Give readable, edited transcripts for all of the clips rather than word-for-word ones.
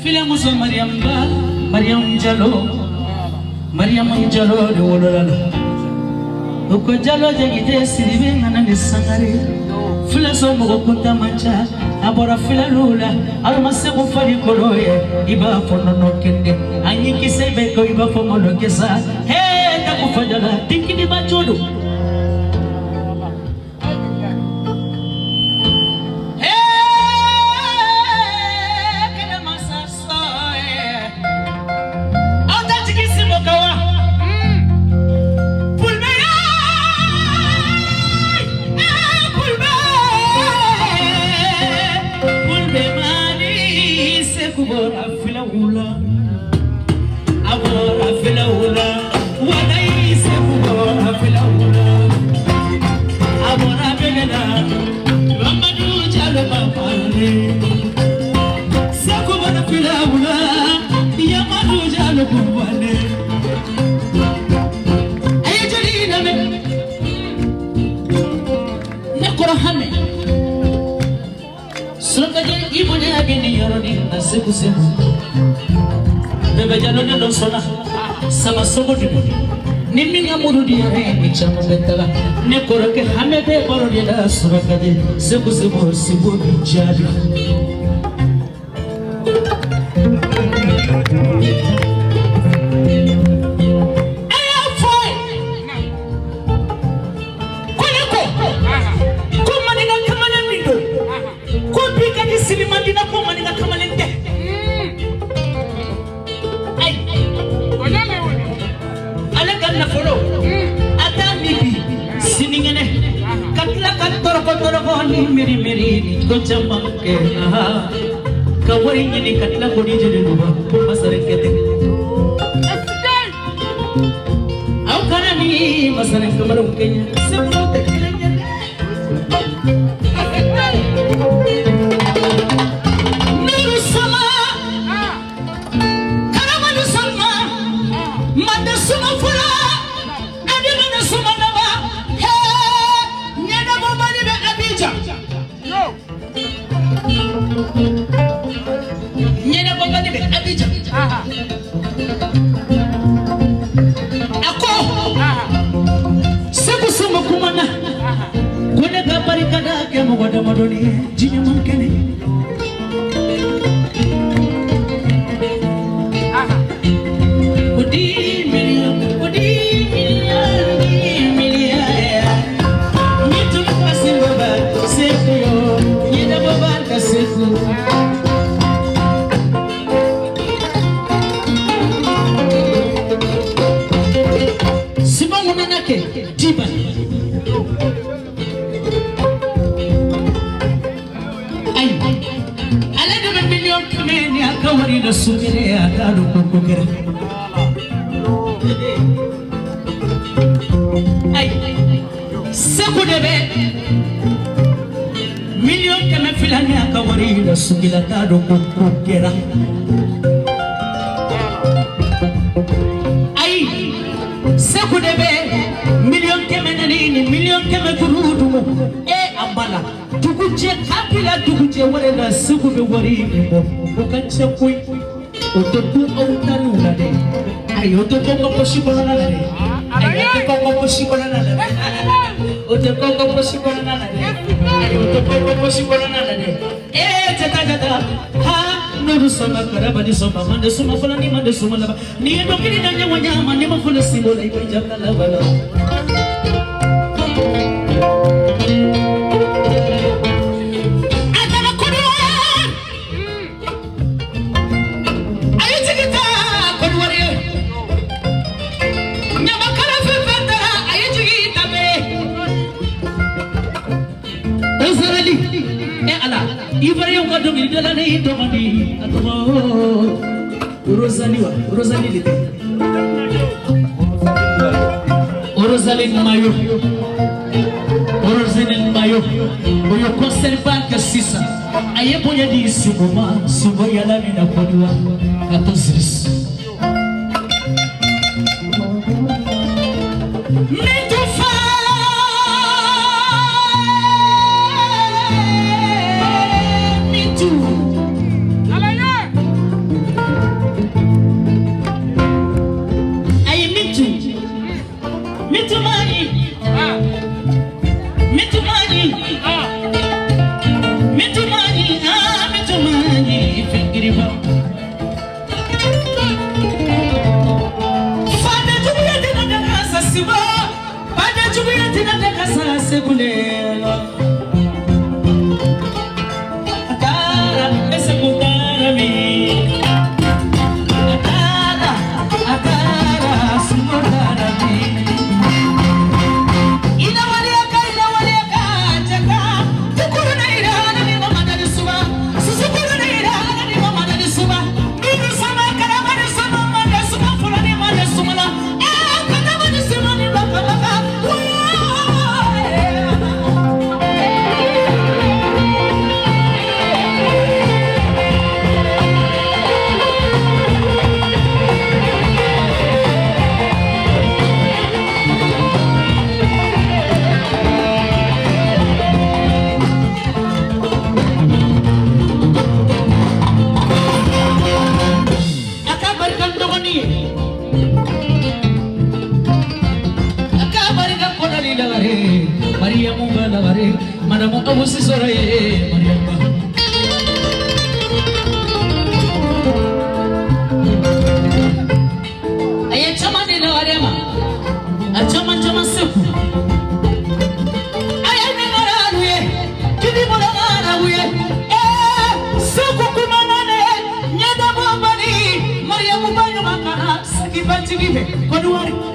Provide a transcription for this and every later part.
Filamuso Mariam Jalo de Wolala. Uko Jalo jagite siribe ngana nisangare. Filaso mugokuta mancha abora filalula almase kufari koroye iba fono nokende anyi kisebe ko iba fomo lokesa he takufajala tikini bachodo. Sama sobo di ni minga muru di re ni chamo betala ne koroke hamede boro di la surakade sebu sibu jadi Miri ko chamake na kawai ni katla kodi jere ruba masare kete au karani masare kamaru kenya sebu tekenya nuru sama karamanu sama manda sama fula adina sama nawa he nyana babani be abija nyene bomba de Abidjan ako sebu sama kumana kone ka barikada ke mo wada modoni jinya mankene odi million mitu kasimba ba sebu yo nyene bomba ka sebu Diba ay ala de million kameni akawari na sumire akadu kokokere ay sako debe million kame filani akawari na sumila akadu kokokera ay sako debe million keme kurudu ambala tukuje kapila tukuje wale na siku be wari bo ukanche koi otoku autanu na de ayo to kongo possible na de ayo to kongo possible na de otoku kongo possible na de ayo to kongo possible na de tata ha nuru sama karabani sama mande sama fulani mande sama laba ni ndo kini danya wanyama ni mafula simbola ibijaka laba Ivari yang kado gini dalam ni itu mandi atau Rosalie lite Rosalie Mayo Boyo conserva que sisa Aye punya di suboma Subaya la mina kodua Katosiris Koive, Koduari.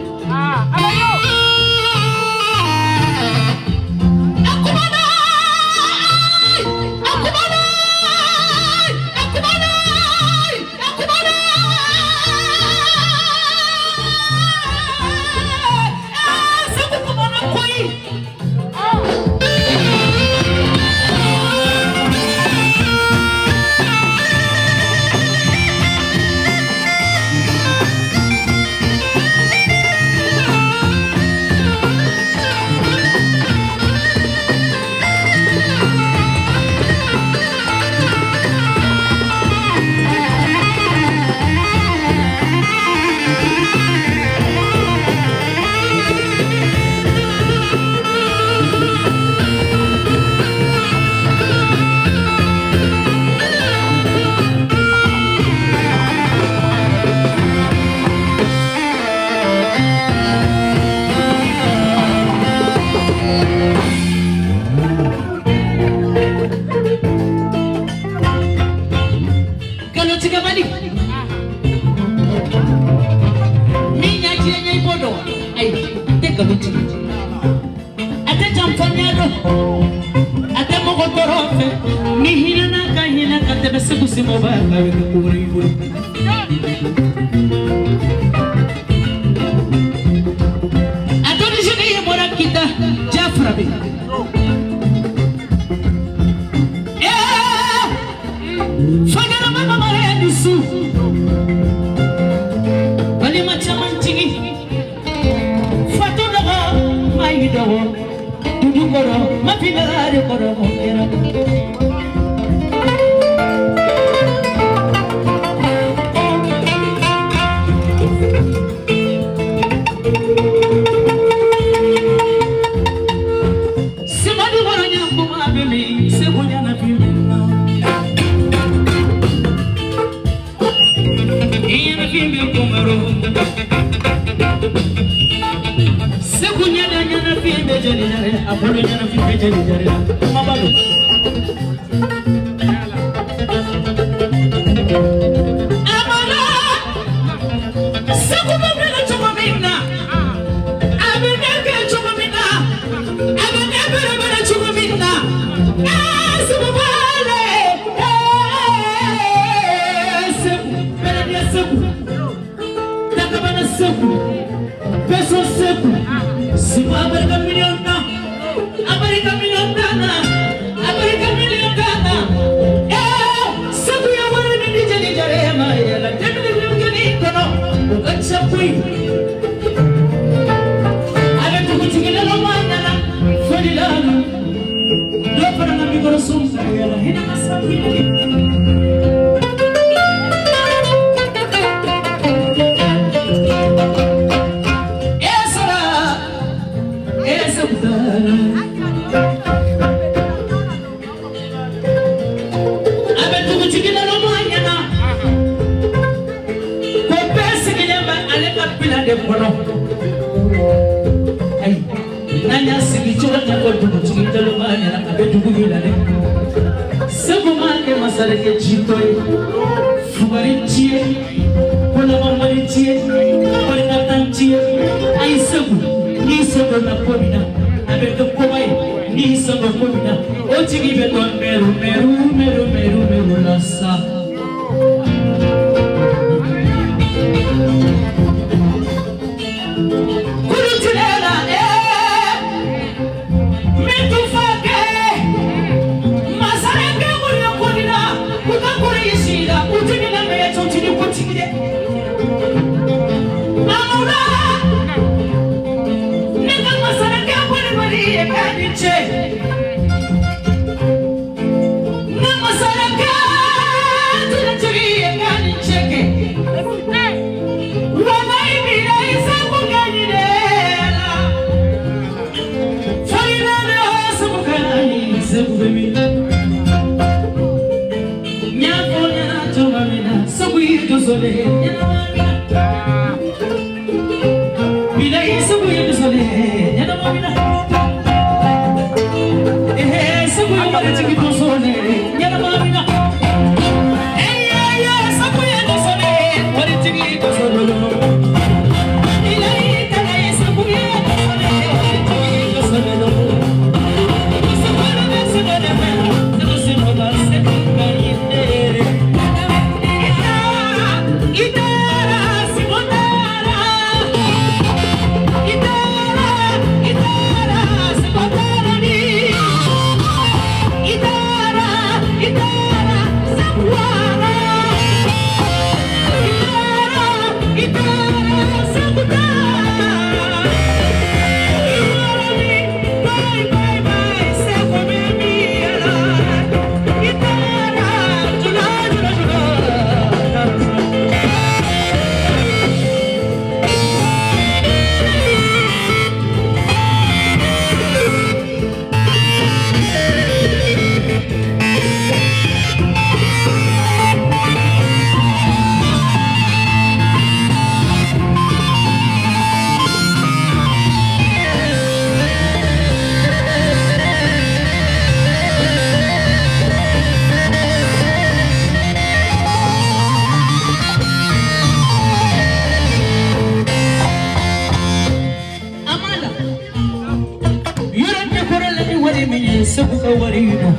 warino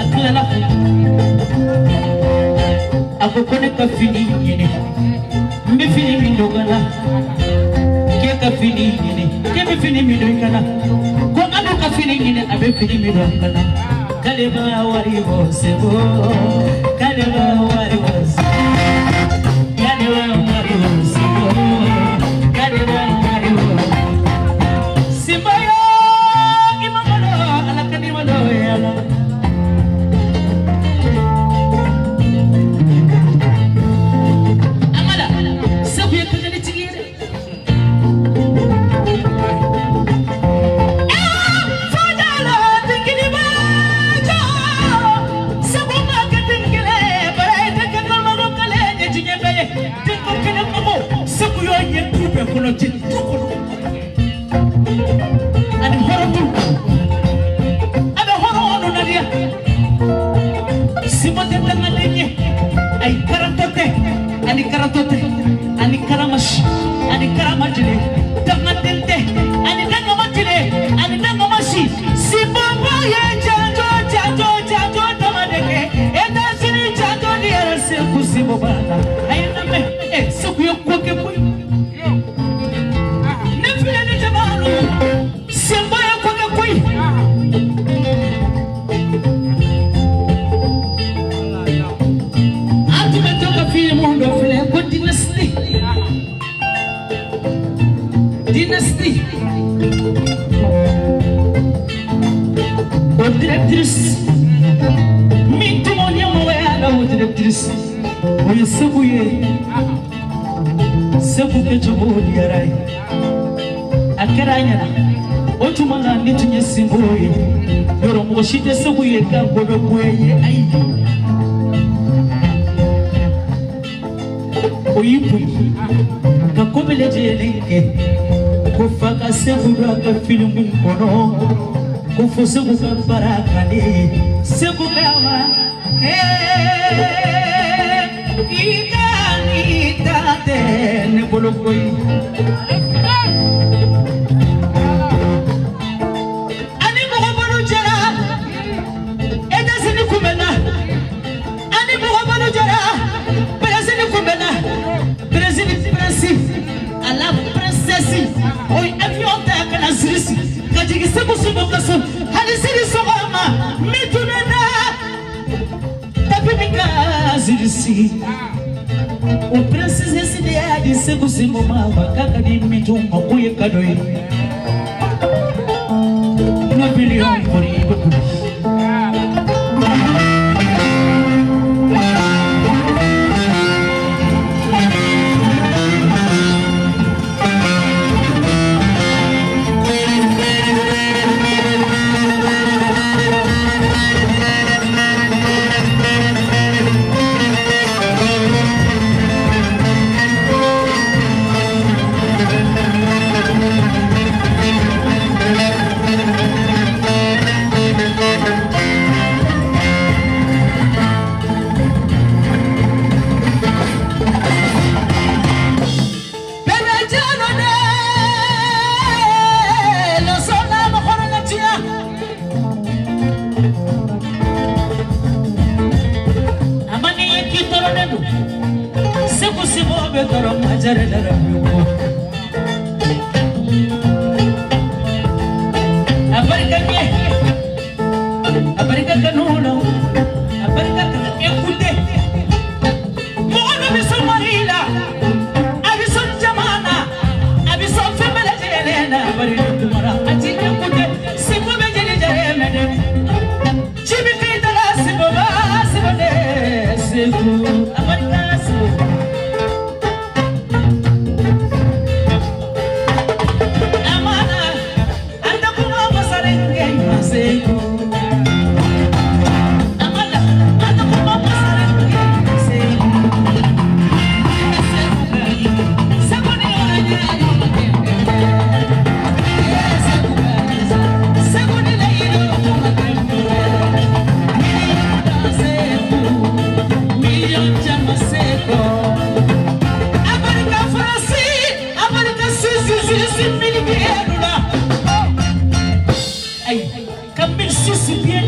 aklala ako kone ka fini yene mbe fini mi dogala ke ka fini yene ke be fini mi dogala ko anu ka fini yene abe fini mi dogala kaleba warimo sebo kaleba warimo kaleba warimo sebo kaleba warimo simbayo imamalo alakani malo yala ani karamash ani karamajile tamatente ani dangamatile ani dangamashi sibaba ye jajo tamadeke eda sini jajo ni arse kusibobana ayina me suku yokoke boy nefile ni jabalu simba yokoke boy atu metoka fili mundo file Dynasty o directrice mi tumonya moya o directrice o yesubuye sebu ke chobodi yarai akaranya o tumanga nitunye simboye yoro moshite sebuye ka godo boye ai o yipu ka kobele jeleke kufaka sebura ka filmu kono kufusu ka barakani sebukama ikani tate ne bolokoi ani mohobanu jara eda sini kumena ani mohobanu jara presini kumena presini prince ala princesse oi avion ta kana zirisi kajigi sebusu bokaso hali siri sogama mitunena tapimika zirisi o princesse sidia di sebusu mama kaka di mitunga kuye kadoi na billion for you.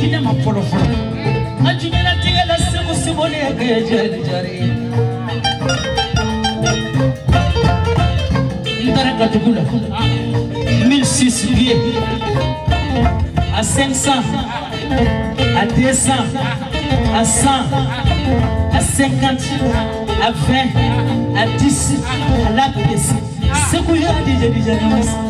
kine ma folo folo ajumela tigala sebo sebo ne ke jari jari ndara katukula 1006 pieds à 500 à 200 à 100 à 50 à 20 à 10 à la pièce c'est quoi déjà déjà